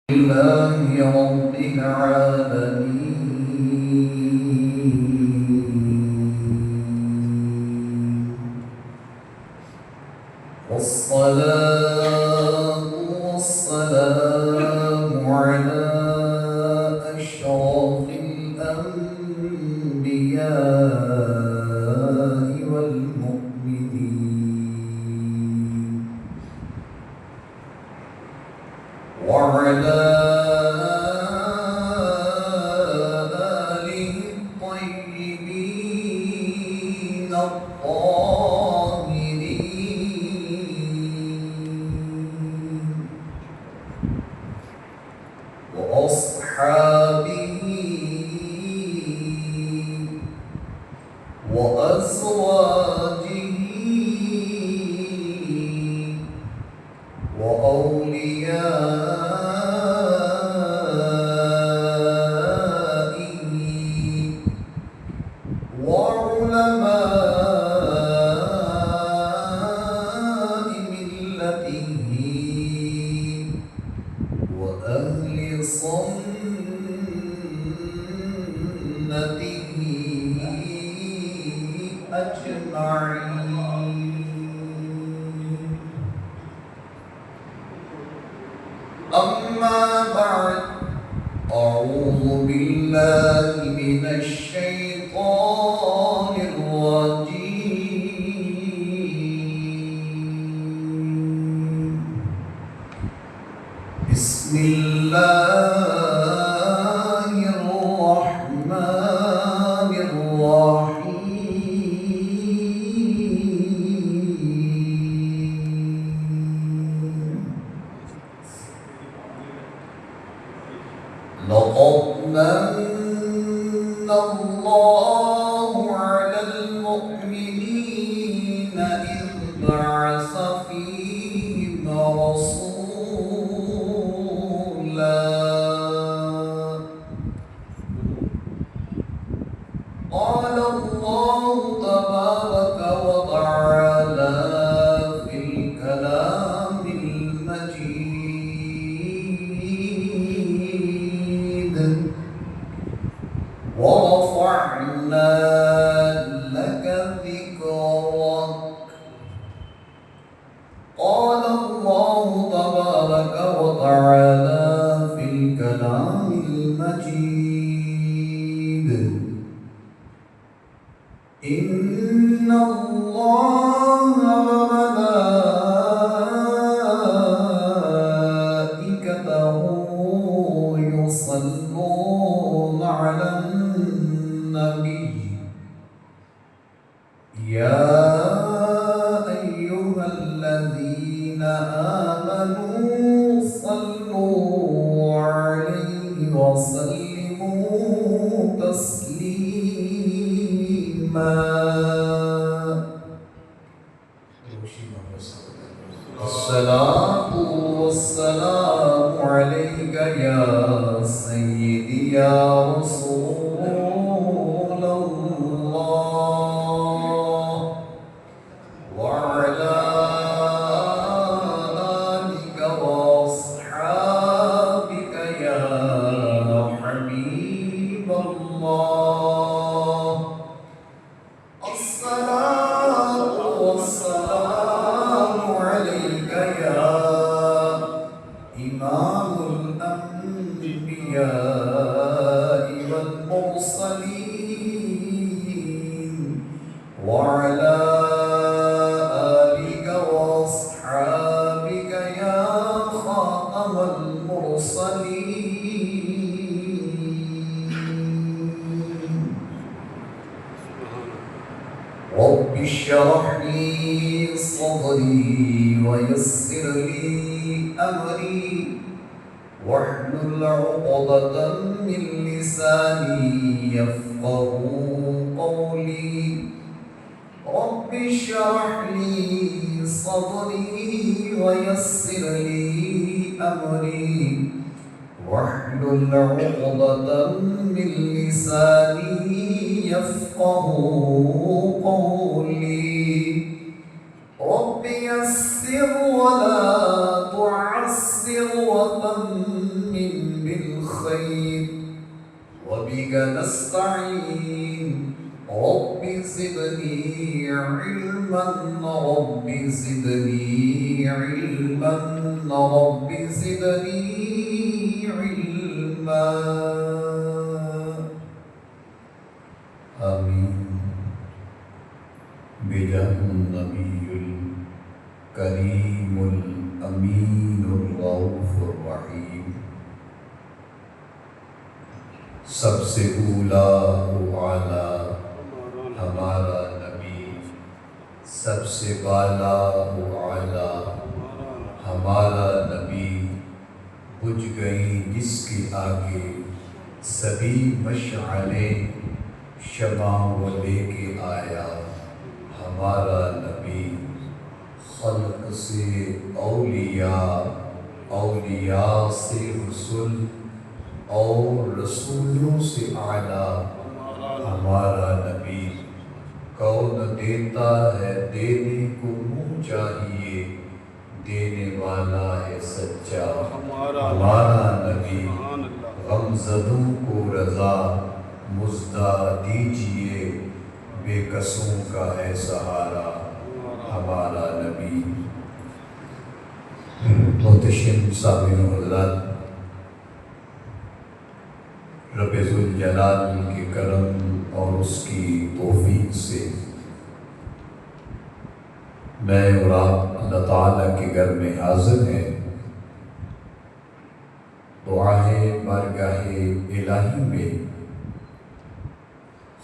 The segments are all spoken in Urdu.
لله رب العالمين والصلاة والسلام على أشرف الأنبياء والمؤمنين وعلى آله الطيبين الطاهرين وأصحابه وأزواجه وأوليائه وعلماء ملته وأهل سنته أجمعين. أما بعد، أعوذ بالله من الشيطان الرجيم. بسم الله الرحمن الرحيم. لقد من الله على المؤمنين إذ بعث فيهم رسولا قال الله تبارك وتعالى في الكلام المجيد: ورفعنا لك ذكرك. قال الله تبارك وتعالى في الكلام المجيد: إن الله وملائكته يصلون على النبي يا أيها الذين آمنوا صلوا عليه وسلموا تسليما. الصلاة والسلام عليك يا سيدي يا رسول الله، وعلى آلك وأصحابك يا حبيب الله. الصلاة والسلام عليك يا إمام الأنبياء والمرسلين، وعلى آلك وأصحابك يا خاتم المرسلين. رب اشرح لي صدري ويسر لي أمري واحلل عقدة من لساني يفقه قولي. رب اشرح لي صدري ويسر لي أمري واحلل عقدة من لساني يفقه قولي. رب يسر ولا تعسر وتمم وبك نستعين رب زدني علما رب زدني علما رب زدني علما آمين بجاه النبي الكريم الأمين الرؤوف الرحيم سب سے اولا و اعلیٰ ہمارا نبی، سب سے بالا و اعلیٰ ہمارا نبی، بجھ گئی جس کے آگے سبھی مشعلیں، شمع وہ لے کے آیا ہمارا نبی، خلق سے اولیاء، اولیاء سے رسول اور رسولوں سے اعلیٰ ہمارا نبی، کون دیتا ہے دینے کو منہ چاہیے، دینے والا ہے سچا ہمارا نبی، غم زدوں کو رضا مژدہ دیجیے، بے کسوں کا ہے سہارا ہمارا نبی۔ محتشم سامعین و حضرات، رب ذوالجلال کے کرم اور اس کی توفیق سے میں اور آپ اللہ تعالیٰ کے گھر میں حاضر ہیں، دعائے بارگاہ الہی میں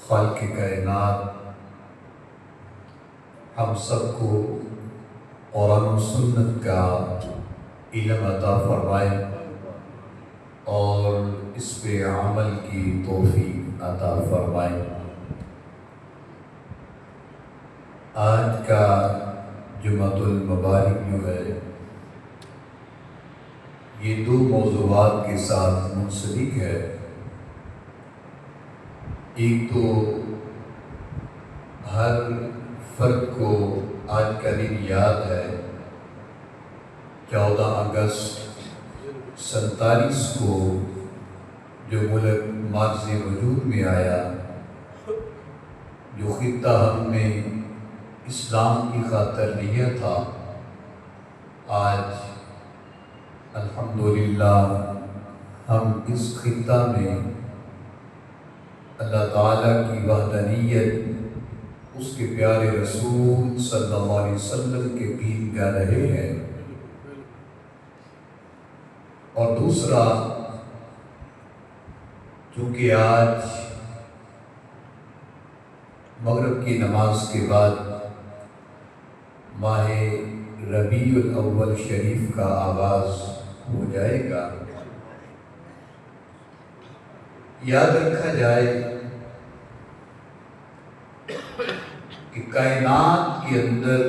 خالق کائنات ہم سب کو قرآن و سنت کا علم عطا فرمائے اور اس پہ عمل کی توفیق عطا فرمائے۔ آج کا جمعۃ المبارک جو ہے یہ دو موضوعات کے ساتھ منسلک ہے۔ ایک تو ہر فرد کو آج کا دن یاد ہے، 14 اگست 47 کو جو ملک مارز وجود میں آیا، جو خطہ ہم نے اسلام کی خاطر لیا تھا، آج الحمدللہ ہم اس خطہ میں اللہ تعالیٰ کی وحدانیت، اس کے پیارے رسول صلی اللہ علیہ وسلم کے دین گا رہے ہیں، اور دوسرا چونکہ آج مغرب کی نماز کے بعد ماہ ربیع الاول شریف کا آغاز ہو جائے گا، یاد رکھا جائے کہ کائنات کے اندر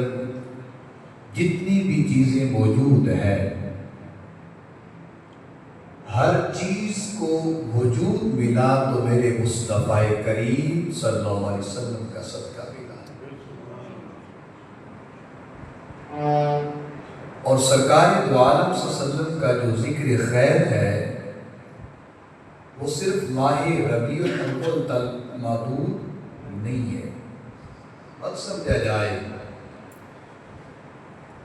جتنی بھی چیزیں موجود ہیں، ہر چیز کو وجود ملا تو میرے مصطفیٰ کریم صلی اللہ علیہ وسلم کا صدقہ ملا، اور سرکار دو عالم صلی اللہ علیہ وسلم کا جو ذکر خیر ہے وہ صرف ماہ ربیع الاول تک محدود نہیں ہے۔ اب سمجھا جائے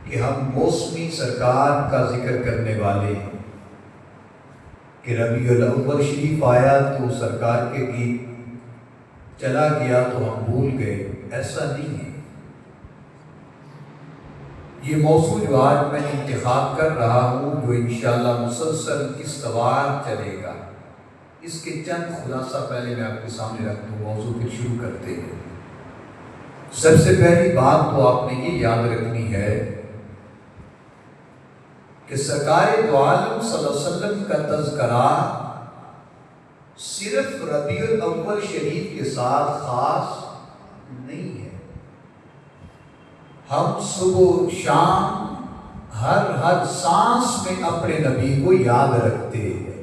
کہ ہم موسمی سرکار کا ذکر کرنے والے ہیں کہ ربیع الاول شریف آیا تو سرکار کے گیت چلا گیا تو ہم بھول گئے، ایسا نہیں ہے۔ یہ موضوع جو آج میں انتخاب کر رہا ہوں، جو انشاءاللہ مسلسل استوار چلے گا، اس کے چند خلاصہ پہلے میں آپ کے سامنے رکھ دوں، موضوع پھر شروع کرتے ہیں۔ سب سے پہلی بات تو آپ نے یہ یاد رکھنی ہے کہ سرکار دو عالم صلی اللہ علیہ وسلم کا تذکرہ صرف ربیع الاول شریف کے ساتھ خاص نہیں ہے۔ ہم صبح شام ہر سانس میں اپنے نبی کو یاد رکھتے ہیں۔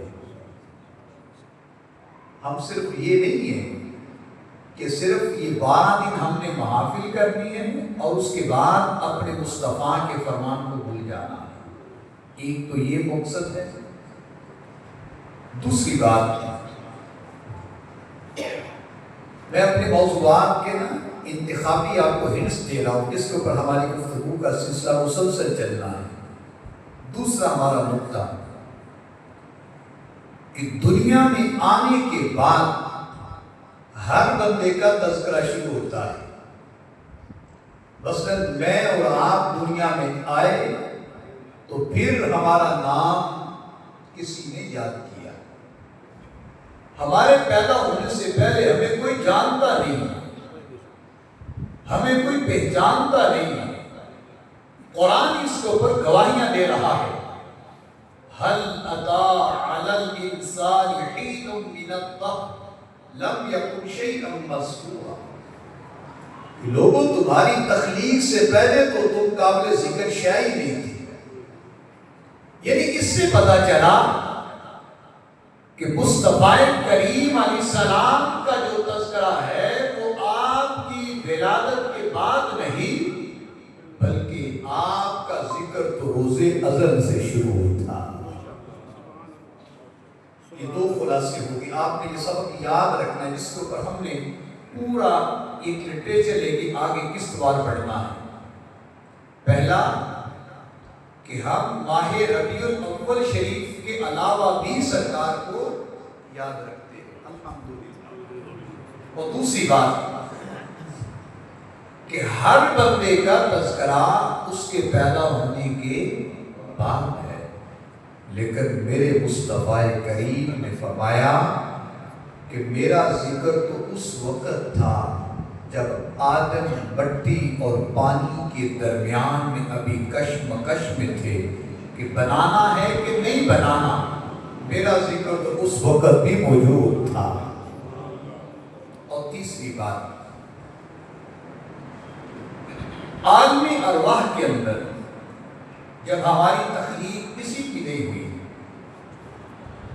ہم صرف یہ نہیں ہے کہ صرف یہ 12 دن ہم نے محافل کرنی ہے اور اس کے بعد اپنے مصطفیٰ کے فرمان کو بھول جانا ہے، ایک تو یہ مقصد ہے۔ دوسری بات میں اپنے موضوعات کے انتخابی آپ کو ہنٹس دے رہا ہوں جس کے اوپر ہماری گفتگو کا سلسلہ مسلسل چلنا ہے۔ دوسرا ہمارا نقطہ کہ دنیا میں آنے کے بعد ہر بندے کا تذکرہ شروع ہوتا ہے۔ مثلا میں اور آپ دنیا میں آئے تو پھر ہمارا نام کسی نے یاد کیا۔ ہمارے پیدا ہونے سے پہلے ہمیں کوئی جانتا نہیں، ہمیں کوئی پہچانتا نہیں۔ قرآن اس کے اوپر گواہیاں دے رہا ہے۔ هل أتى على الإنسان حين من الدهر لم يكن شيئا مذكورا۔ لوگوں تمہاری تخلیق سے پہلے تو تم قابل ذکر شے ہی نہیں تھی۔ یعنی اس سے پتہ چلا کہ مصطفیٰ کریم علیہ السلام کا جو تذکرہ ہے وہ آپ کی ولادت کے بعد نہیں بلکہ آپ کا ذکر تو روز ازل سے شروع ہوتا۔ یہ دو خلاصے ہوگی۔ آپ نے یہ سبق یاد رکھنا ہے جس کے اوپر ہم نے پورا ایک لٹریچر لے کے آگے قسطوار پڑھنا ہے۔ پہلا کہ ہم ماہ ربیع الاول شریف کے علاوہ بھی سرکار کو یاد رکھتے ہیں الحمدللہ۔ اور دوسری بات کہ ہر بندے کا تذکرہ اس کے پیدا ہونے کے بعد ہے، لیکن میرے مصطفیٰ کریم نے فرمایا کہ میرا ذکر تو اس وقت تھا جب آدم مٹی اور پانی کے درمیان میں ابھی کشمکش میں تھے کہ بنانا ہے کہ نہیں بنانا۔ میرا ذکر تو اس وقت بھی موجود تھا۔ اور تیسری بات، عالم ارواح کے اندر جب ہماری تخلیق کسی کی نہیں ہوئی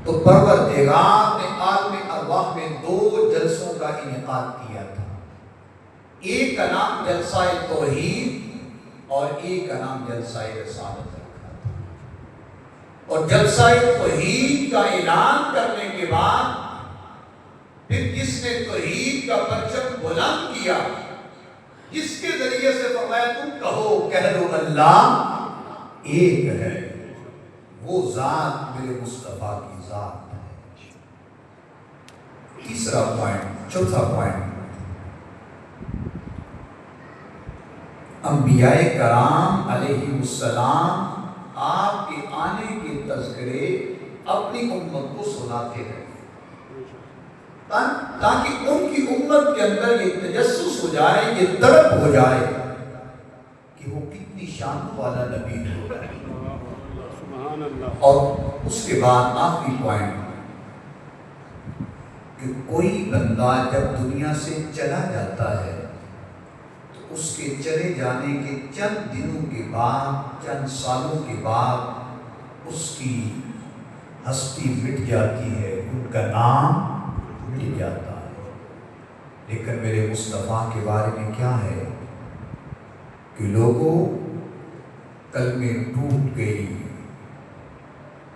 تو پروردگار نے عالم ارواح میں دو جلسوں کا انعقاد کیا تھا۔ ایک کا نام جلسہ توحید اور ایک کا نام جلسہ رسالت رکھا تھا۔ اور جلسہ توحید کا اعلان کرنے کے بعد پھر جس نے توحید کا پرچم بلند کیا، جس کے ذریعے سے فرمایا تم کہو کہہ دو اللہ ایک ہے، وہ ذات میرے مصطفیٰ کی ذات ہے۔ تیسرا پوائنٹ، چوتھا پوائنٹ، انبیاء کرام علیہ السلام آپ کے آنے کے تذکرے اپنی امت کو سناتے رہے تاکہ ان کی امت کے اندر یہ تجسس ہو جائے، یہ تڑپ ہو جائے کہ وہ کتنی شان والا نبی ہوگا۔ اور اس کے بعد آخری پوائنٹ کہ کوئی بندہ جب دنیا سے چلا جاتا ہے تو اس کے چلے جانے کے چند دنوں کے بعد، چند سالوں کے بعد اس کی ہستی مٹ جاتی ہے، ان کا نام مٹ جاتا ہے۔ لیکن میرے مصطفیٰ کے بارے میں کیا ہے کہ لوگوں کلمے ٹوٹ گئی،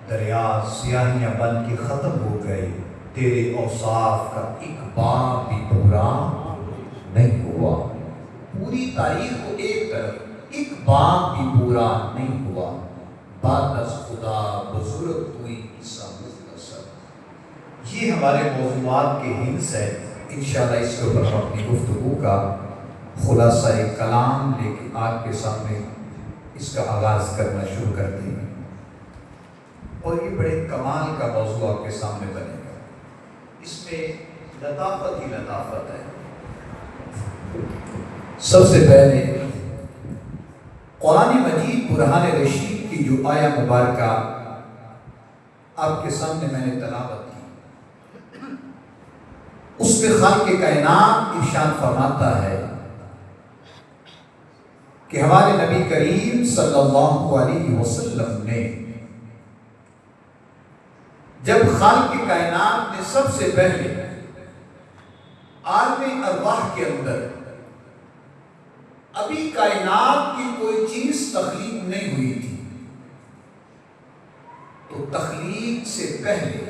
دریا سیاہیاں بن کے ختم ہو گئے، تیرے اوصاف کا ایک باب بھی پورا نہیں ہوا۔ پوری تاریخ کو ایک طرف، ایک باب بھی پورا نہیں ہوا۔ بعد از خدا بزرگ ہوئی عیسیٰ مختصر۔ یہ ہمارے موضوعات کے ہنس ہے۔ انشاءاللہ اس کے اوپر ہم اپنی گفتگو کا خلاصہ کلام لے کے آپ کے سامنے اس کا آغاز کرنا شروع کر دیں گے، اور یہ بڑے کمال کا موضوع آپ کے سامنے بنے گا۔ اس میں لطافت ہی لطافت ہے۔ سب سے پہلے قرآن مجید برہان رشید کی جو آیہ مبارکہ آپ کے سامنے میں نے تلاوت کی، اس میں خالق کائنات ارشاد فرماتا ہے کہ ہمارے نبی کریم صلی اللہ علیہ وسلم نے جب خالق کائنات نے سب سے پہلے عالم ارواح کے اندر ابھی کائنات کی کوئی چیز تخلیق نہیں ہوئی تھی، تو تخلیق سے پہلے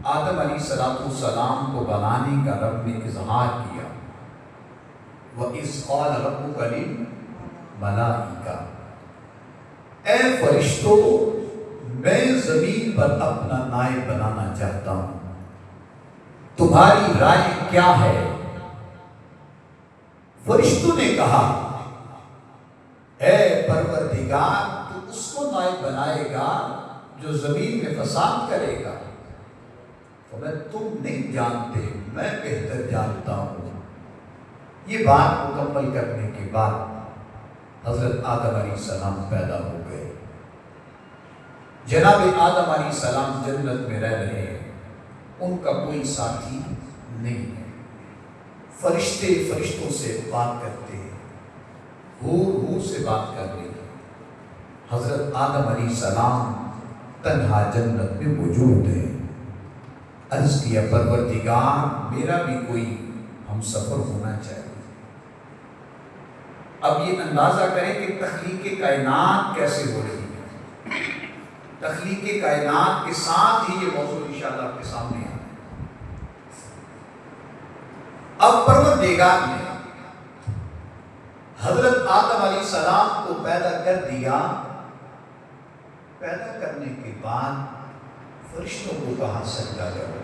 آدم علیہ السلام کو بنانے کا رب نے اظہار کیا، وَإِذْ قَالَ رَبُّكَ لِلْمَلَائِكَةِ، اے فرشتوں میں زمین پر اپنا نائب بنانا چاہتا ہوں، تمہاری رائے کیا ہے؟ فرشتوں نے کہا اے پروردگار تو اس کو نائب بنائے گا جو زمین میں فساد کرے گا۔ میں تم نہیں جانتے، میں بہتر جانتا ہوں۔ یہ بات مکمل کرنے کے بعد حضرت آدم علیہ السلام پیدا ہو گئے۔ جناب آدم علیہ السلام جنت میں رہ رہے ہیں، ان کا کوئی ساتھی نہیں ہے، فرشتے فرشتوں سے بات کرتے ہیں، حور سے بات کر رہی ہے۔ حضرت آدم علیہ السلام تنہا جنت میں موجود ہے۔ عرض کیا پروردگار میرا بھی کوئی ہم سفر ہونا چاہیے۔ اب یہ اندازہ کریں کہ تخلیق کائنات کیسے ہو رہی ہے۔ تخلیق کائنات کے ساتھ ہی یہ موضوع انشاءاللہ آپ کے سامنے آئے۔ اب پروردگار نے حضرت آدم علیہ السلام کو پیدا کر دیا۔ پیدا کرنے کے بعد فرشتوں کو کہا سجدہ کرو،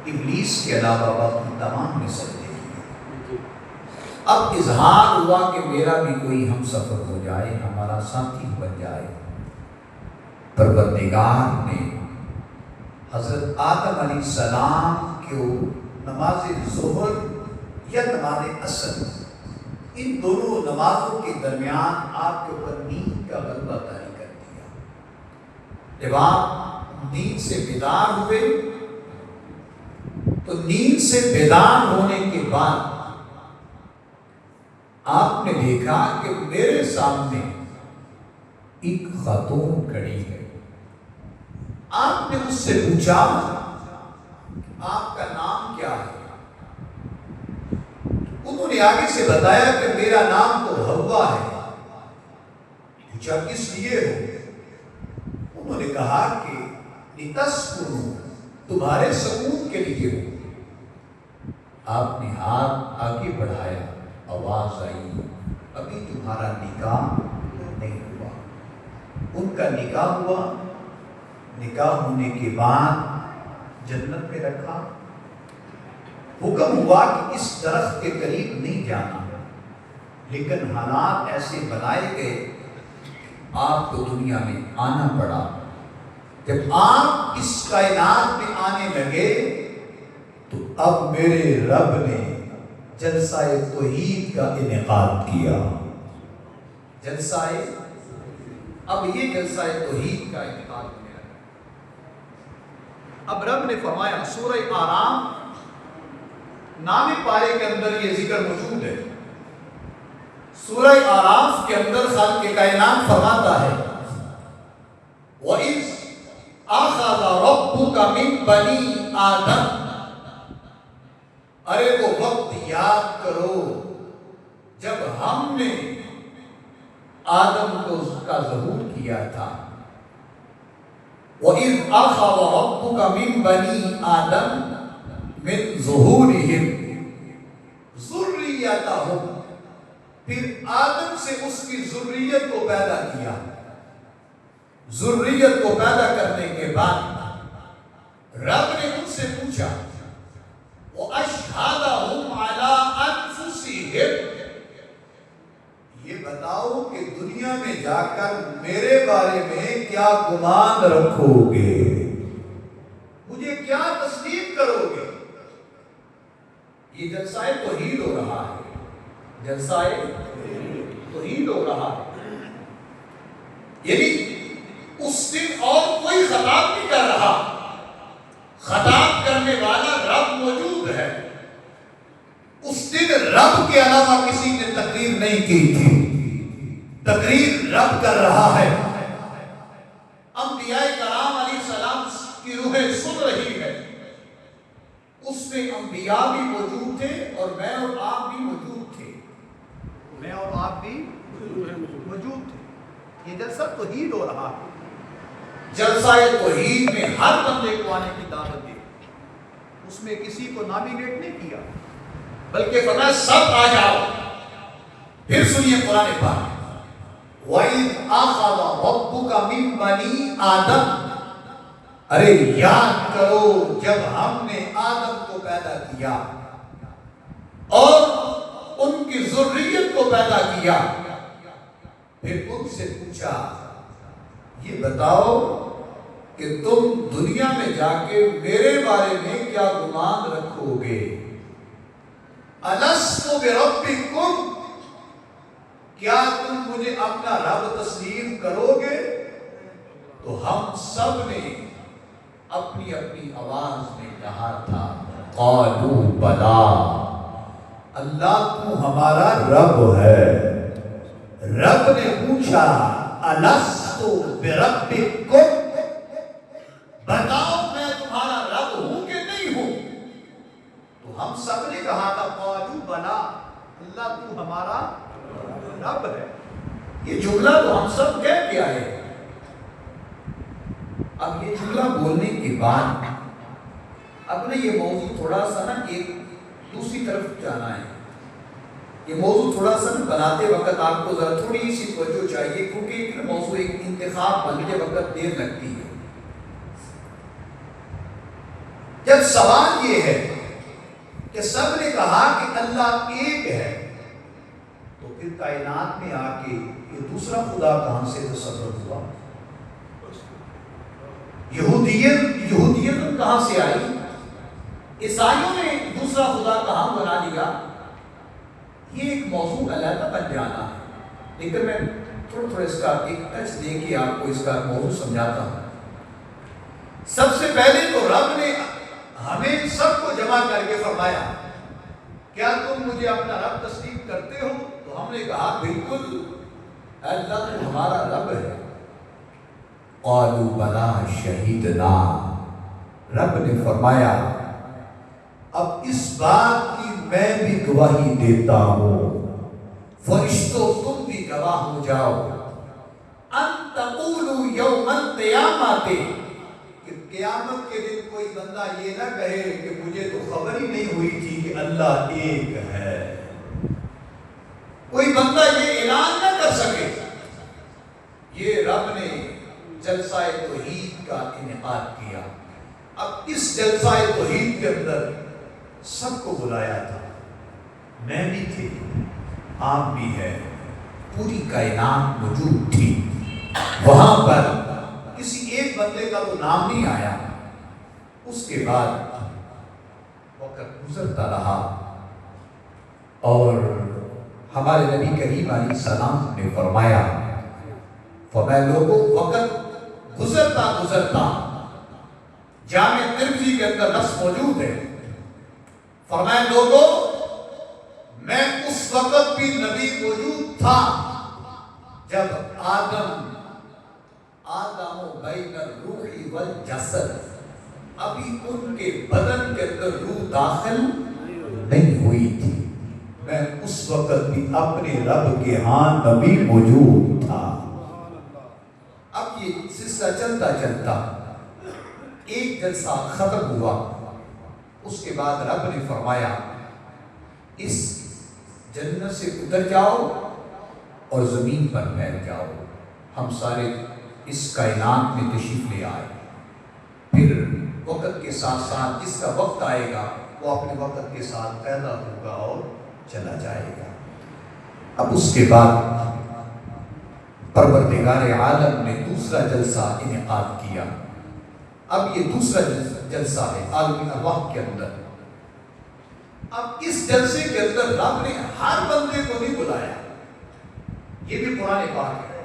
ابلیس کے علاوہ باقی تمام نے سجدے کیے۔ اب اظہار ہوا کہ میرا بھی کوئی ہم سفر ہو جائے، ہمارا ساتھی بن جائے۔ پروردگار نے حضرت آدم علیہ السلام کو نماز ظہر یا نماز عصر، ان دونوں نمازوں کے درمیان آپ کے اوپر نیند کا غلبہ طاری کر دیا۔ جب آپ نیند سے بیدار ہوئے تو نیند سے بیدار ہونے کے بعد آپ نے دیکھا کہ میرے سامنے ایک خاتون کھڑی ہے۔ آپ نے اس سے پوچھا آپ کا نام کیا ہے؟ انہوں نے آگے سے بتایا کہ میرا نام تو حوا ہے۔ پوچھا کس لیے ہو؟ انہوں نے کہا کہ لِتَسْكُنُوا، تمہارے سکون کے لیے ہو۔ آپ نے ہاتھ آگے بڑھایا، آواز آئی ابھی تمہارا نکاح نہیں ہوا۔ ان کا نکاح ہوا، نکاح ہونے کے بعد جنت میں رکھا۔ حکم ہوا کہ اس درخت کے قریب نہیں جانا، لیکن حالات ایسے بنائے گئے آپ کو دنیا میں آنا پڑا۔ جب آپ اس کائنات میں آنے لگے تو اب میرے رب نے جلسہ توحید کا انعقاد کیا۔ جلسہ اب یہ جلسہ توحید کا انعقاد کیا۔ اب رب نے فرمایا، سورہ آراف نام پارے کے اندر یہ ذکر موجود ہے۔ سورہ آراف کے اندر خالق کائنات فرماتا ہے، وَإِذْ أَخَذَ رَبُّكَ مِنْ بَنِي آدَمَ، ارے وہ وقت یاد کرو جب ہم نے آدم کو اس کا ظہور کیا تھا۔ وَإِذْ أَخَذَ رَبُّكَ مِنْ بَنِي آدَمَ مِنْ ظُهُورِهِمْ ذُرِّيَّتَهُمْ، پھر آدم سے اس کی ذریت کو پیدا کیا۔ ذریت کو پیدا کرنے کے بعد رب نے ان سے پوچھا، وَأَشْهَدَهُمْ عَلَىٰ أَنفُسِهِمْ، یہ بتاؤ کہ دنیا میں جا کر میرے بارے میں کیا گمان رکھو گے، مجھے کیا تسلیم کرو گے۔ یہ جلسہ توحید ہو رہا ہے، جلسہ توحید ہو رہا ہے، یعنی اس دن اور کوئی خطاب نہیں کر رہا، خطاب کرنے والا رب موجود ہے۔ اس دن رب کے علاوہ کسی نے تقریر نہیں کی تھی، تقریر رب کر رہا ہے۔ انبیاء کرام علیہ السلام کی روحیں سن رہی ہے، اس میں انبیاء بھی موجود تھے اور میں اور آپ بھی موجود تھے، میں اور آپ بھی موجود تھے۔ یہ جلسہ توحید ہو رہا ہے۔ جلسہ توحید میں ہر بندے کو آنے کی دعوت دی کو نامینیٹ نہیں کیا، بلکہ فرمایا سب آ جاؤ۔ پھر سنیے قرآن پاک، وَإِذْ أَخَذَ رَبُّكَ مِن بَنِي آدَمَ، ارے یاد کرو جب ہم نے آدم کو پیدا کیا اور ان کی ذریت کو پیدا کیا، پھر ان سے پوچھا یہ بتاؤ کہ تم دنیا میں جا کے میرے بارے میں کیا گمان رکھو گے؟ أَلَسْتُ بِرَبِّكُمْ، کیا تم مجھے اپنا رب تسلیم کرو گے؟ تو ہم سب نے اپنی اپنی آواز میں کہا تھا قالوا بلا، اللہ تو ہمارا رب ہے۔ رب نے پوچھا أَلَسْتُ بِرَبِّكُمْ، بتاؤ میں تمہارا رب ہوں کہ نہیں ہوں؟ تو ہم سب نے کہا تھا قالوا بلا، اللہ تو ہمارا رب ہے۔ یہ جملہ تو ہم سب کہہ کے آئے۔ اب یہ جملہ بولنے کے بعد اب نے یہ موضوع تھوڑا سا نا ایک دوسری طرف جانا ہے۔ یہ موضوع تھوڑا سا بناتے وقت آپ کو ذرا تھوڑی سی توجہ چاہیے، کیونکہ ایک موضوع ایک انتخاب بنتے وقت دیر لگتی ہے۔ جب سوال یہ ہے کہ سب نے کہا کہ اللہ ایک ہے، تو پھر کائنات میں آ کے یہ دوسرا خدا کہاں سے تصور ہوا؟ یہودیت کہاں سے آئی؟ عیسائیوں نے دوسرا خدا کہاں بنا لیا؟ یہ ایک موضوع علیحدہ بن جانا ہے، لیکن میں تھوڑا اس کا ایک ٹچ دے کے آپ کو اس کا موضوع سمجھاتا ہوں۔ سب سے پہلے تو رب نے ہمیں سب کو جمع کر کے فرمایا کیا تم مجھے اپنا رب تسلیم کرتے ہو؟ تو ہم نے کہا بالکل، اللہ تو ہمارا رب ہے۔ قالوا بلا شہیدنا، رب نے فرمایا اب اس بات کی میں بھی گواہی دیتا ہوں، فرشتوں تم بھی گواہ ہو جاؤ، ان تقولوا یوم القیامت، کہ قیامت کے دن کوئی بندہ یہ نہ کہے کہ مجھے تو خبر ہی نہیں ہوئی تھی کہ اللہ ایک ہے۔ کوئی بندہ یہ اعلان نہ کر سکے۔ یہ رب نے جلسہ توحید کا انعقاد کیا۔ اب اس جلسہ توحید کے اندر سب کو بلایا تھا، میں بھی تھی، آپ بھی ہے، پوری کائنات موجود تھی۔ وہاں پر کسی ایک بندے کا تو نام نہیں آیا۔ اس کے بعد وقت گزرتا رہا اور ہمارے نبی کریم علیہ السلام نے فرمایا لوگوں وقت گزرتا گزرتا، جامع ترمذی کے اندر نص موجود ہے، فرمایا لوگوں میں اس وقت بھی نبی موجود تھا جب آدم بین الروح والجسد، ابھی ان کے بدن کے اندر روح داخل نہیں ہوئی تھی، میں اس وقت بھی اپنے رب کے ہاں نبی موجود تھا۔ اب یہ سلسلہ چلتا چلتا ایک جلسہ ختم ہوا، اس کے بعد رب نے فرمایا اس جنت سے اتر جاؤ اور زمین پر بیٹھ جاؤ۔ ہم سارے اس کائنات میں تشریف لے آئے۔ پھر وقت کے ساتھ ساتھ جس کا وقت آئے گا وہ اپنے وقت کے ساتھ پیدا ہوگا اور چلا جائے گا۔ اب اس کے بعد پروردگار عالم نے دوسرا جلسہ انعقاد کیا۔ اب یہ دوسرا جلسہ ہے عالم ارواح کے اندر۔ اب اس جلسے کے اندر رب نے ہر بندے کو نہیں بلایا، یہ بھی قرآن پاک ہے۔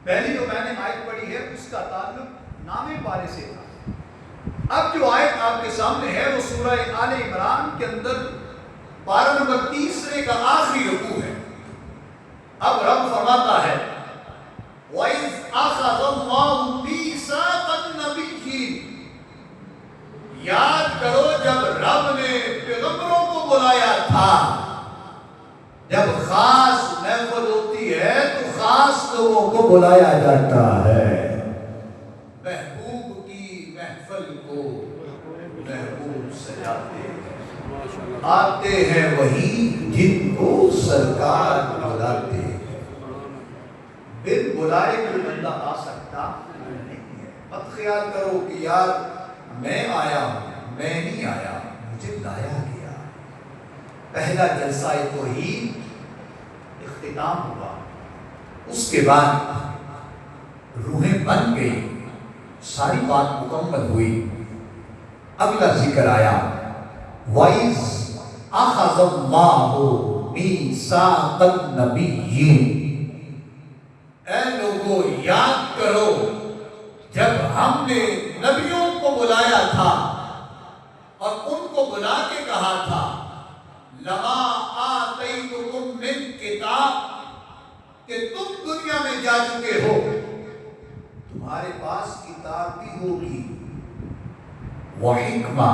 پہلی جو میں نے آیت پڑھی ہے اس کا تعلق نام پارے سے تھا۔ اب جو آیت آپ کے سامنے ہے وہ سورہ آل عمران کے اندر پارہ نمبر 30 کا آخری رکوع ہے۔ اب رب فرماتا ہے وَإِذْ أَخَذَ اللَّهُ مِيثَاقَ النَّبِيِّينَ، یاد کرو جب رب نے پیغمبروں کو بلایا تھا۔ جب خاص محفل ہوتی ہے تو خاص لوگوں کو بلایا جاتا ہے۔ محبوب کی محفل کو محبوب سجاتے ہیں، آتے ہیں وہی جن کو سرکار بلاتے ہیں۔ بن بلائے کوئی بندہ آ سکتا نہیں ہے۔ مت خیال کرو کہ یار میں آیا ہوں، میں نہیں آیا، مجھے لایا گیا۔ پہلا جلسہ توحید اختتام ہوا، اس کے بعد روحیں بن گئی، ساری بات مکمل ہوئی۔ اگلا ذکر آیا وَإِذْ أَخَذَ اللَّهُ مِيثَاقَ النَّبِيِّينَ، اے لوگو یاد کرو جب ہم نے نبیوں کو بلایا تھا اور ان کو بلا کے کہا تھا لَمَا آتَيْتُكُم مِّن کتاب، کہ تم دنیا میں جا چکے ہو، تمہارے پاس کتاب بھی ہوگی، وحکمہ،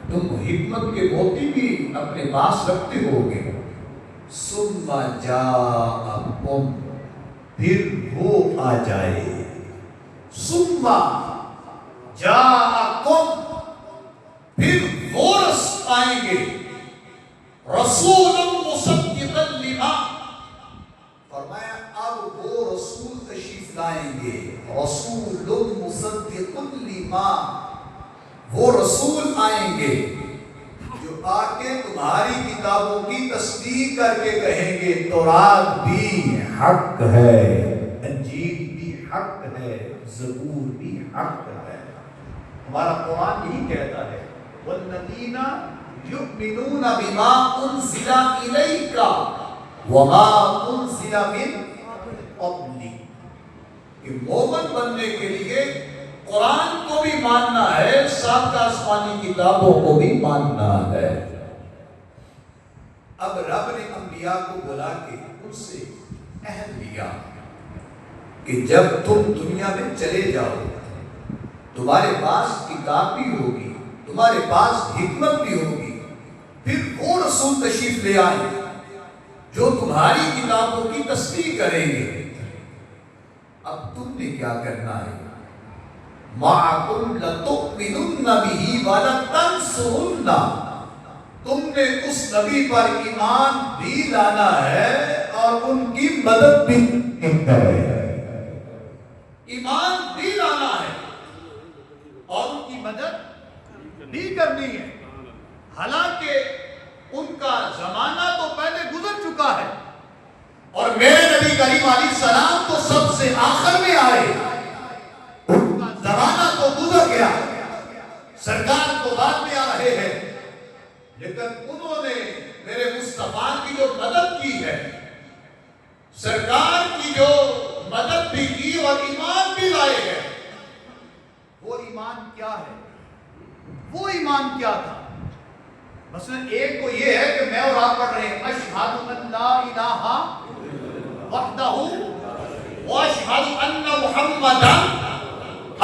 تم حکمت کے موتی بھی اپنے پاس رکھتے ہوگے، ثم جاءکم، پھر وہ آ جائے، ثم جاءکم، پھر وہ آئیں گے، رسول مصدقا لما، فرمایا اب وہ رسول تشریف لائیں گے، رسول مصدق لما، وہ رسول آئیں گے جو آ کے تمہاری کتابوں کی تصدیق کر کے کہیں گے تورات بھی حق ہے، انجیل بھی حق ہے، زبور بھی حق ہے۔ ہمارا قرآن یہی کہتا ہے والذین یؤمنون بما انزل الیک وما انزل من قبلک، کہ مومن بننے کے لیے قرآن کو بھی ماننا ہے، سابقہ آسمانی کتابوں کو بھی ماننا ہے۔ اب رب نے انبیاء کو بلا کے ان سے عہد لیا کہ جب تم دنیا میں چلے جاؤ تمہارے پاس کتاب بھی ہوگی، تمہارے پاس حکمت بھی ہوگی، پھر وہ رسول تشریف لے آئیں جو تمہاری کتابوں کی تصدیق کریں گے۔ اب تم نے کیا کرنا ہے؟ مَعَكُمْ لَتُؤْمِنُنَّ بِهِ وَلَتَنْصُرُنَّهُ، تم نے اس نبی پر ایمان بھی لانا ہے اور ان کی مدد بھی کرنی ہے، ایمان بھی لانا ہے اور ان کی مدد بھی کرنی ہے، حالانکہ ان کا زمانہ تو پہلے گزر چکا ہے اور میرے نبی کریم علیہ السلام تو سب سے آخر میں آئے، ان کا زمانہ تو گزر گیا، سرکار تو بعد میں آ رہے ہیں، لیکن انہوں نے میرے مصطفیٰ کی جو مدد کی ہے، سرکار کی جو مدد بھی کی اور ایمان بھی لائے ہیں، وہ ایمان کیا ہے؟ وہ ایمان کیا تھا؟ مثلا ایک تو یہ ہے کہ میں اور آپ پڑھ رہے ہیں اشہد ان لا الہ وحدہ واشہد ان محمدا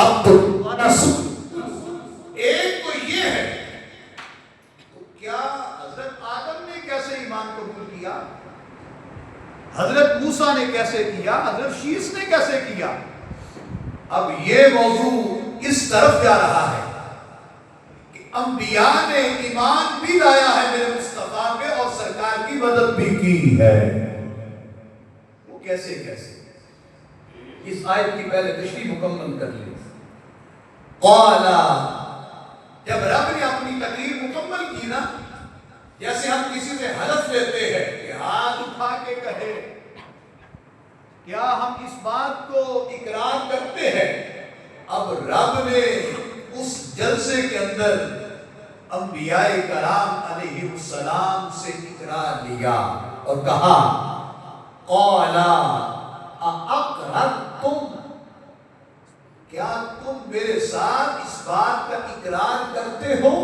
عبدہ ورسولہ، ایک تو یہ ہے۔ تو کیا حضرت آدم نے کیسے ایمان قبول کیا؟ حضرت موسیٰ نے کیسے کیا؟ حضرت شیس نے کیسے کیا؟ اب یہ موضوع اس طرف جا رہا ہے کہ انبیاء نے ایمان بھی لایا ہے میرے مصطفیٰ پہ اور سرکار کی مدد بھی کی ہے۔ وہ کیسے کیسے؟ اس آیت کی پہلے تشریح مکمل کر لی۔ قالا، جب رب نے اپنی تقریر مکمل کی نا، جیسے ہم کسی سے حلف لیتے ہیں کہ ہاتھ اٹھا کے کہے، کیا ہم اس بات کو اقرار کرتے ہیں؟ اب رب نے اس جلسے کے اندر انبیاء کرام علیہ السلام سے اقرار لیا اور کہا قالا اَأَقْرَرْتُمْ، کیا تم میرے ساتھ اس بات کا اقرار کرتے ہو؟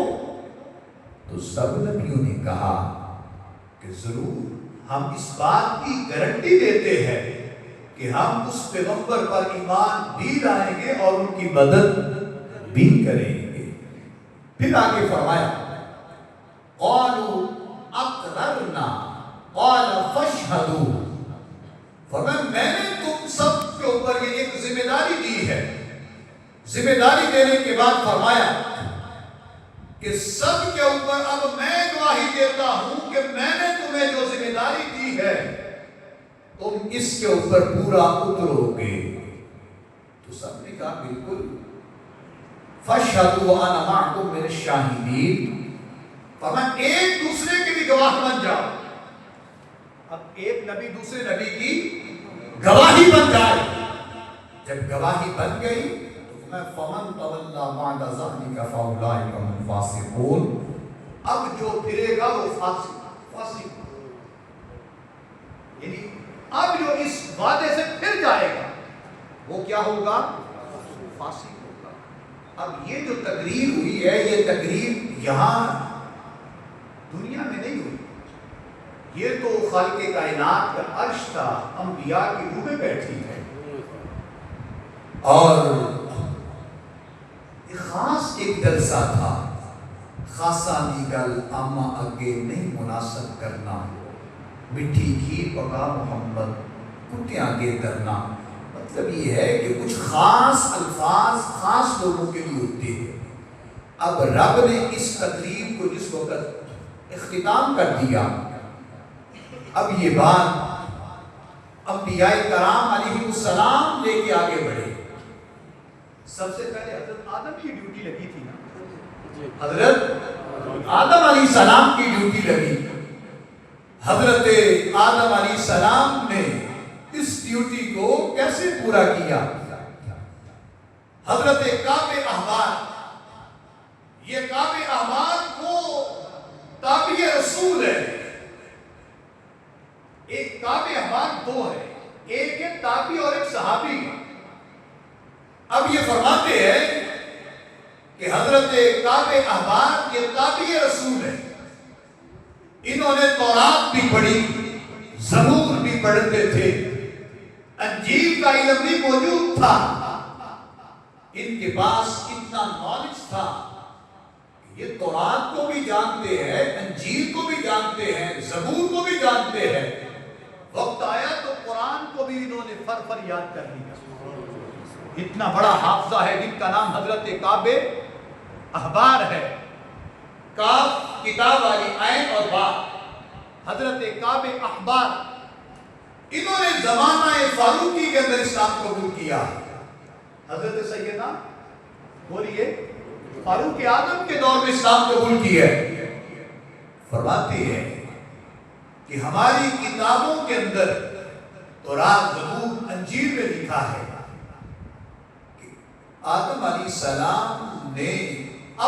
تو سب نبیوں نے کہا کہ ضرور ہم اس بات کی گارنٹی دیتے ہیں کہ ہم اس پیغمبر پر ایمان بھی لائیں گے اور ان کی مدد بھی کریں گے۔ پھر آگے فرمایا قالوا اقررنا قال فاشهدوا، فرمایا میں نے تم سب کے اوپر یہ ایک ذمہ داری دی ہے، ذمہ داری دینے کے بعد فرمایا کہ سب کے اوپر اب میں گواہی دیتا ہوں کہ میں نے تمہیں جو ذمہ داری دی ہے تم اس کے اوپر پورا اترو گے. تو سب نے کہا بالکل. فَاشْهَدُوا وَأَنَا مَعَكُمْ مِنَ الشَّاهِدِينَ. فرمایا ایک دوسرے کے بھی گواہ بن جاؤ. اب ایک نبی دوسرے نبی کی گواہی بن جائے. جب گواہی بن گئی تو میں فَمَنْ تَوَلَّى بَعْدَ ذَلِكَ فَأُولَٰئِكَ هُمُ الْفَاسِقُونَ. اب جو پھرے گا وہ فاسق یعنی اب جو اس وعدے سے پھر جائے گا وہ کیا ہوگا؟ فاسق ہوگا. اب یہ جو تقریر ہوئی ہے یہ تقریر یہاں دنیا میں نہیں ہوئی. یہ تو خالق کائنات کا عرش تھا, انبیاء کی روح بیٹھی ہے اور خاص ایک جلسہ تھا. خاصا دی گل اما اگے نہیں مناسب کرنا, مٹھی کھیر پکا محمد کتے آگے درنا. مطلب یہ ہے کہ کچھ خاص الفاظ خاص لوگوں کے لیے ہوتے ہیں. اب رب نے اس تقریب کو جس وقت اختتام کر دیا, اب یہ بات انبیاء کرام علیہ السلام لے کے آگے بڑھے. سب سے پہلے حضرت آدم کی ڈیوٹی لگی تھی نا, حضرت آدم علیہ السلام کی ڈیوٹی لگی. حضرت آدم علیہ السلام نے اس ڈیوٹی کو کیسے پورا کیا؟ حضرت کعب احبار, یہ کعب احبار وہ تابع رسول ہے. ایک کعب احبار دو ہے, ایک ہے تابع اور ایک صحابی. اب یہ فرماتے ہیں کہ حضرت کعب احبار یہ تابع رسول ہے. انہوں نے تورات بھی پڑھی, زبور بھی پڑھتے تھے, انجیل کا علم بھی موجود تھا. ان کے پاس اتنا نالج تھا کہ یہ تورات کو بھی جانتے ہیں, انجیل کو بھی جانتے ہیں, زبور کو بھی جانتے ہیں. وقت آیا تو قرآن کو بھی انہوں نے فر یاد کر لیا. اتنا بڑا حافظہ ہے جن کا نام حضرت کعب احبار ہے. کاف کتاب والی عین اور با, حضرت کعب احبار. انہوں نے زمانہ فاروقی کے اندر اسلام قبول کیا. حضرت سیدنا بولیے فاروق اعظم کے دور میں اسلام قبول کیا. فرماتے ہیں کہ ہماری کتابوں کے اندر تورات, زبور, انجیل میں لکھا ہے کہ آدم علیہ السلام نے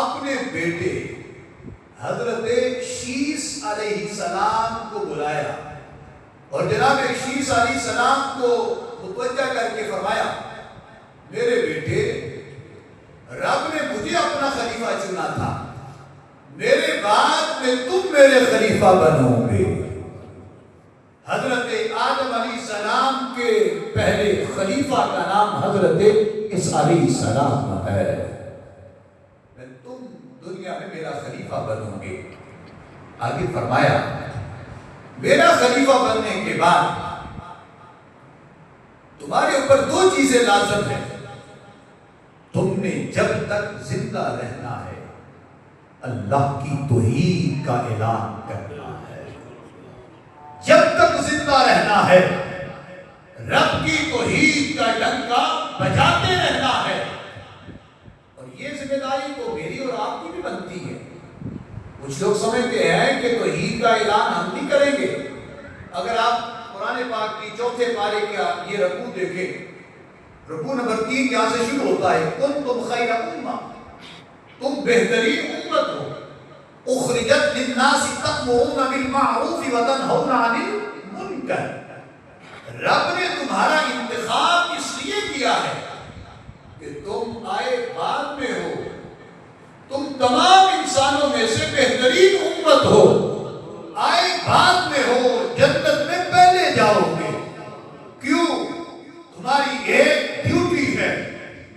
اپنے بیٹے حضرت شیس علیہ السلام کو بلایا اور جناب شیس علیہ السلام کو متوجہ کر کے فرمایا, میرے بیٹے رب نے مجھے اپنا خلیفہ چنا تھا, میرے بعد میں تم میرے خلیفہ بنو گے. حضرت آدم علیہ السلام کے پہلے خلیفہ کا نام حضرت عیسیٰ علیہ السلام ہے. تم دنیا میں میرا خلیفہ بنو گے. آگے فرمایا میرا خلیفہ بننے کے بعد تمہارے اوپر دو چیزیں لازم ہیں. تم نے جب تک زندہ رہنا ہے اللہ کی توحید کا اعلان کرنا ہے. جب تک زندہ رہنا ہے رب کی توحید کا ڈنکا بجاتے رہنا ہے. اور یہ ذمہ داری تو میری اور آپ کی بھی بنتی ہے. کچھ لوگ سمجھتے ہیں کہ توحید کا اعلان ہم نہیں کریں گے. اگر آپ قرآن پاک کی چوتھے پارے کا یہ رکوع دیکھیں, رکوع نمبر 3 یہاں سے شروع ہوتا ہے, کنتم خیر امہ, تم بہترین امت ہو, اخرجت للناس تأمرون بالمعروف وتنہون عن المنکر. رب نے تمہارا انتخاب اس لیے کیا ہے کہ تم آئے بعد میں ہو, تم تمام انسانوں میں سے بہترین امت ہو, آئے بعد میں ہو, جنت میں پہلے جاؤ گے. کیوں؟ تمہاری ایک ڈیوٹی ہے,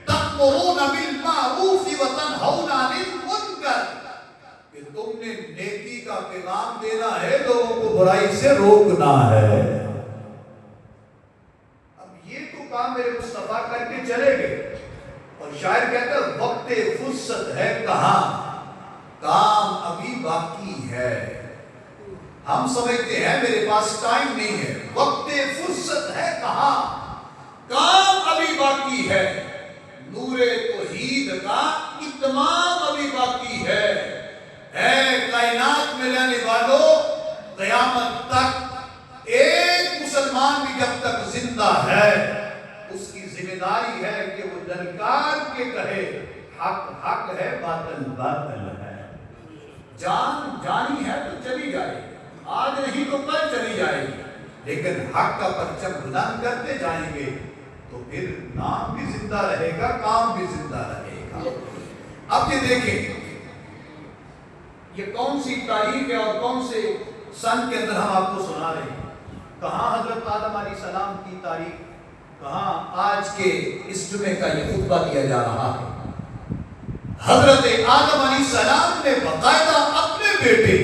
تأمرون بالمعروف وتنہون عن المنکر, کہ تم نے نیکی کا پیغام دینا ہے, لوگوں کو برائی سے روکنا ہے. اب یہ تو کام میرے مصطفیٰ کر کے چلے گئے اور شاعر کہتا ہے وقت فرصت ہے کہاں، کام ابھی باقی ہے. ہم سمجھتے ہیں میرے پاس ٹائم نہیں ہے، وقت فرصت ہے کہاں، کام ابھی باقی ہے. نور توحید کا اتمام ابھی باقی ہے. اے کائنات میں رہنے والوں، قیامت تک ایک مسلمان بھی جب تک زندہ ہے اس کی ذمہ داری ہے کہ وہ للکار کے کہے حق حق ہے، باطل باطل ہے. جان جانی ہے تو چلی جائے، آج نہیں تو کل چلی جائے گی، لیکن حق کا پرچم بلند کرتے جائیں گے تو پھر نام بھی زندہ رہے گا، کام بھی زندہ رہے گا. اب یہ دیکھیں یہ کون سی تاریخ ہے اور کون سے سن کے اندر ہم آپ کو سنا رہے ہیں. کہاں حضرت آدم علیہ السلام کی تاریخ، کہاں آج کے اس جمعے کا یہ خطبہ دیا جا رہا ہے. حضرت آدم علیہ السلام نے باقاعدہ اپنے بیٹے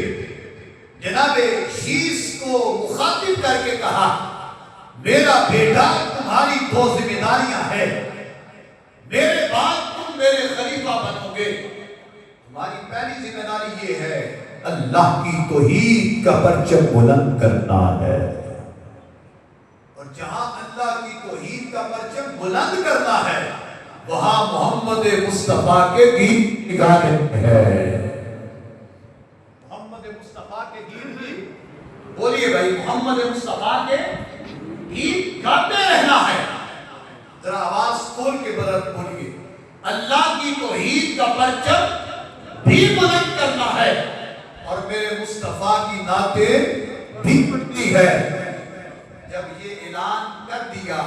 جناب شیس کو مخاطب کر کے کہا میرا بیٹا تمہاری دو ذمہ داریاں ہیں، میرے بعد تم میرے خلیفہ بنو گے. تمہاری پہلی ذمہ داری یہ ہے اللہ کی توحید کا پرچم بلند کرنا ہے، اور جہاں اللہ کی توحید کا پرچم بلند کرنا ہے وہاں محمد مصطفیٰ کے گیت نگانے ہے. محمد مصطفیٰ کے گیت بولیے بھائی، محمد مصطفیٰ کے گیت گاتے رہنا ہے. ذرا آواز کھول کے بولیے، اللہ کی توحید کا پرچم بھی بلند کرنا ہے اور میرے مصطفیٰ کی نعتیں بھی پڑھنی ہے. جب یہ اعلان کر دیا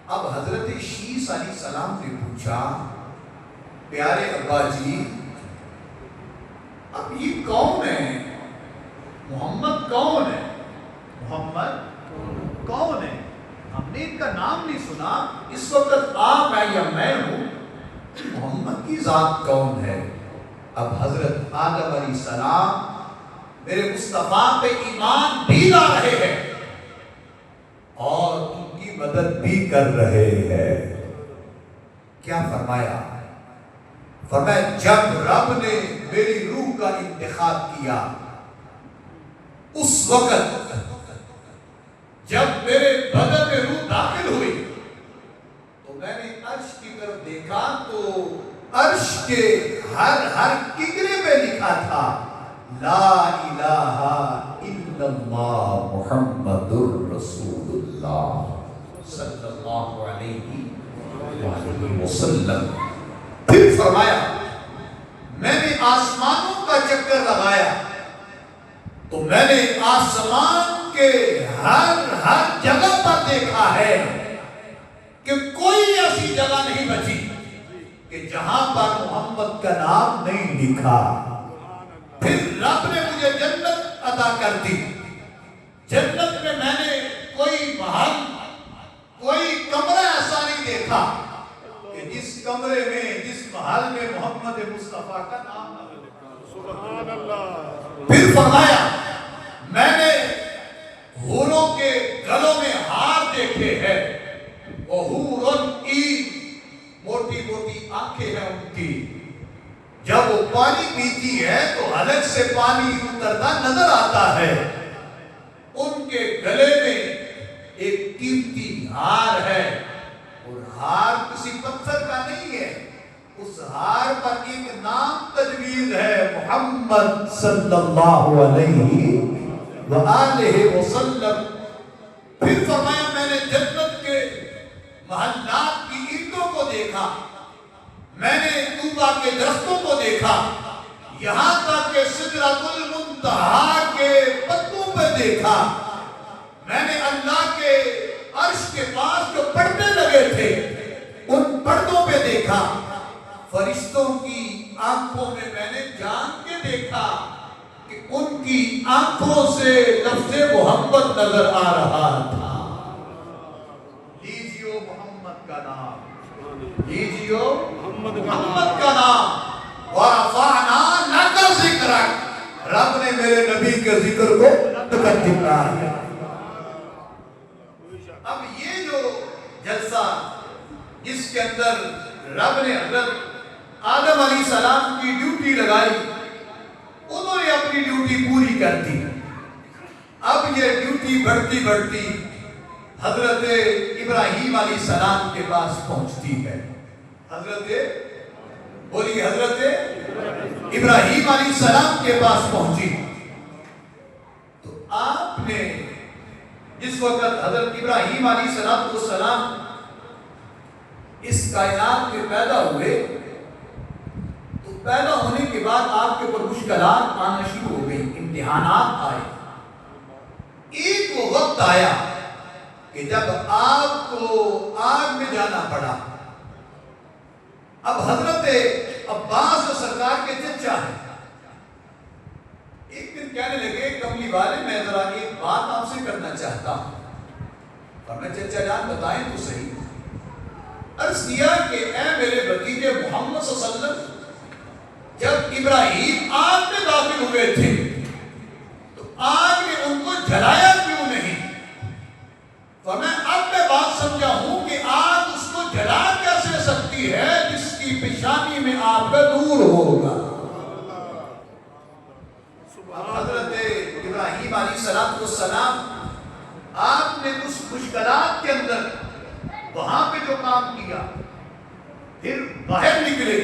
اب حضرت شیس علیہ السلام نے پوچھا پیارے ابا جی اب یہ کون ہے، محمد کون ہے، محمد کون ہے، ہم نے ان کا نام نہیں سنا، اس وقت آپ ہیں یا میں ہوں، محمد کی ذات کون ہے. اب حضرت آدم علیہ السلام میرے مصطفیٰ پہ ایمان بھی لا رہے ہیں اور ان کی مدد بھی کر رہے ہیں. کیا فرمایا؟ فرمایا جب رب نے میری روح کا انتخاب کیا اس وقت جب میرے بدن میں روح داخل ہوئی تو میں نے عرش کی طرف دیکھا تو عرش کے ہر کنگرے پہ لکھا تھا لا الہ الا اللہ محمد الرسول اللہ صلی اللہ علیہ وآلہ وسلم. پھر فرمایا میں نے آسمانوں کا چکر لگایا تو میں نے آسمان کے ہر جگہ پر دیکھا ہے کہ کوئی ایسی جگہ نہیں بچی کہ جہاں پر محمد کا نام نہیں لکھا. پھر رب نے مجھے جنت عطا کر دی. جنت میں نے کوئی محل کوئی کمرہ ایسا نہیں دیکھا کہ جس کمرے میں جس محل میں محمد مصطفیٰ کا نام نہ ہو. سبحان اللہ. پھر فرمایا میں نے حوروں کے گلوں میں ہار دیکھے ہیں، وہ حورن عین موٹی موٹی آنکھیں ہیں ان کی، جب وہ پانی پیتی ہے تو حلق سے پانی اترتا نظر آتا ہے. ان کے گلے میں ایک قیمتی ہار ہے اور ہار کسی پتھر کا نہیں ہے، اس ہار پر ایک نام تجویز ہے محمد صلی اللہ علیہ وآلہ وسلم. پھر فرمایا میں نے جنت کے محلات کی اینٹوں کو دیکھا، میں نے طوبا کے درختوں کو دیکھا، یہاں تک کہ سدرۃ المنتہا کے پتوں پہ دیکھا. میں نے اللہ کے عرش کے پاس جو پردے لگے تھے ان پردوں پہ دیکھا. فرشتوں کی آنکھوں میں نے جان کے دیکھا کہ ان کی آنکھوں سے لفظ محمد نظر آ رہا تھا. لیجیو محمد کا نام، لیجیو محمد کا نام. وَرَفَعْنَا لَكَ ذِكْرَكَ، رب نے میرے نبی کے ذکر کو کر دیا ہے. اب یہ جو جلسہ جس کے اندر رب نے حضرت آدم علیہ السلام کی ڈیوٹی لگائی، انہوں نے اپنی ڈیوٹی پوری کر دی۔ اب یہ ڈیوٹی بڑھتی بڑھتی حضرت ابراہیم علیہ السلام کے پاس پہنچتی ہے۔ حضرت ابراہیم علیہ السلام کے پاس پہنچی تو آپ نے جس وقت حضرت ابراہیم علیہ السلام اس کائنات میں پیدا ہوئے تو پیدا ہونے کے بعد آپ کے اوپر مشکلات آنا شروع ہو گئی، امتحانات آئے۔ ایک وہ وقت آیا کہ جب آپ کو آگ میں جانا پڑا۔ اب حضرت عباس سرکار کے چچا ہیں، ایک دن کہنے لگے کملی والے میں ذرا ایک بات آپ سے کرنا چاہتا ہوں۔ اور میں چچا جان بتائیں تو صحیح۔ عرض کیا کہ اے میرے بھتیجے محمد صلی اللہ علیہ وسلم، جب ابراہیم آگ میں داخل ہوئے تھے تو آگ نے ان کو جلایا کیوں نہیں؟ فرمایا اب میں بات سمجھا ہوں کہ آگ اس کو جلا کیسے سکتی ہے جس کی پیشانی میں آپ کا نور ہوگا۔ حضرت ابراہیم علیہ السلام آپ نے اس مشکلات کے اندر وہاں پہ جو کام کیا، پھر باہر نکلے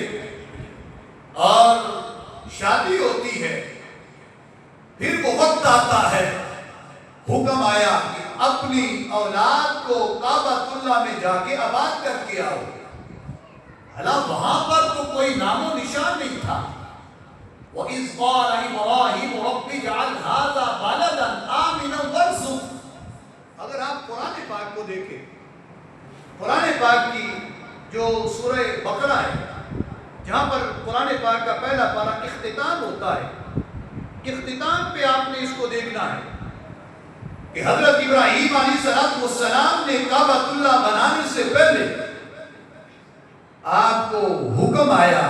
اور شادی ہوتی ہے، پھر وہ وقت آتا ہے، حکم آیا کہ اپنی اولاد کو کعبۃ اللہ میں جا کے آباد کر کے آؤ۔ حالانکہ وہاں پر تو کوئی نام و نشان نہیں تھا۔ وَإِذْ قَالَ إِبْرَاهِيمُ رَبِّ اجْعَلْ هَٰذَا بَلَدًا آمِنًا وَارْزُقْ۔ اگر آپ قرآن پاک کو دیکھیں، قرآن پاک کی جو سورہ بقرہ ہے، جہاں پر قرآن پاک کا پہلا پارہ اختتام ہوتا ہے، اختتام پہ آپ نے اس کو دیکھنا ہے کہ حضرت ابراہیم علیہ السلام نے کعبۃ اللہ بنانے سے پہلے آپ کو حکم آیا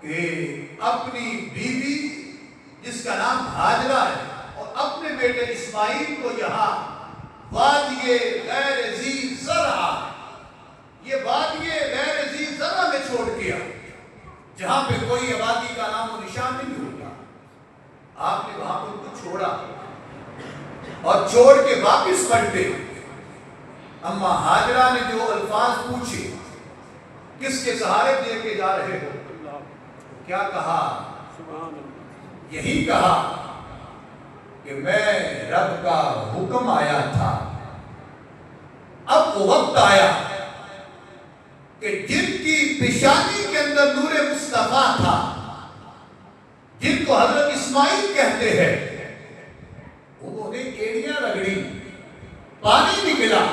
کہ اپنی بیوی جس کا نام ہاجرہ ہے اور اپنے بیٹے اسماعیل کو یہاں وادی غیر ذی زرع، یہ وادی غیر ذی زرع میں چھوڑ گیا جہاں پہ کوئی آبادی کا نام و نشان نہیں ہوتا۔ آپ نے وہاں پر کو چھوڑا اور چھوڑ کے واپس پلٹے۔ اما ہاجرہ نے جو الفاظ پوچھے، کس کے سہارے دے کے جا رہے ہو، کیا کہا؟ یہی کہا کہ میں رب کا حکم آیا تھا۔ اب وہ وقت آیا کہ جن کی پیشانی کے اندر نور مصطفیٰ تھا، جن کو حضرت اسماعیل کہتے ہیں، انہوں نے ایڑیاں رگڑی، پانی نکلا۔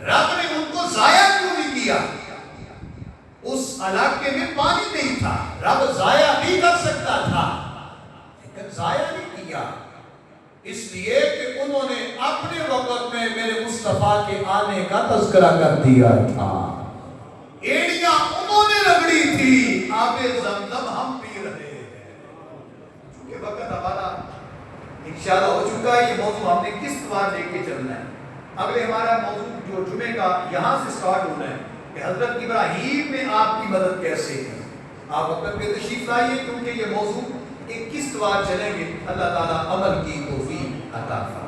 رب نے ان کو ضائع کیوں نہیں کیا؟ اس علاقے میں پانی نہیں تھا، رب ضائع بھی کر سکتا تھا لیکن ضائع نہیں کیا، اس لیے کہ انہوں نے اپنے وقت میں میرے مصطفیٰ کے آنے کا تذکرہ کر دیا تھا۔ ایڑیاں انہوں نے رگڑی تھی، آب زمزم ہم پی رہے ہیں۔ چونکہ وقت ہمارا انشاءاللہ ہو چکا ہے، یہ موضوع ہم نے کس بار لے کے چلنا ہے۔ اگلے ہمارا موضوع جو جمعے کا یہاں سے سٹارٹ ہونا ہے کہ حضرت ابراہیم نے آپ کی مدد کیسے کی۔ آپ وقت پہ تشریف لائیے کیونکہ یہ موضوع ایک کس بار چلیں گے۔ اللہ تعالیٰ عمل کی توفیق عطا فرمائے۔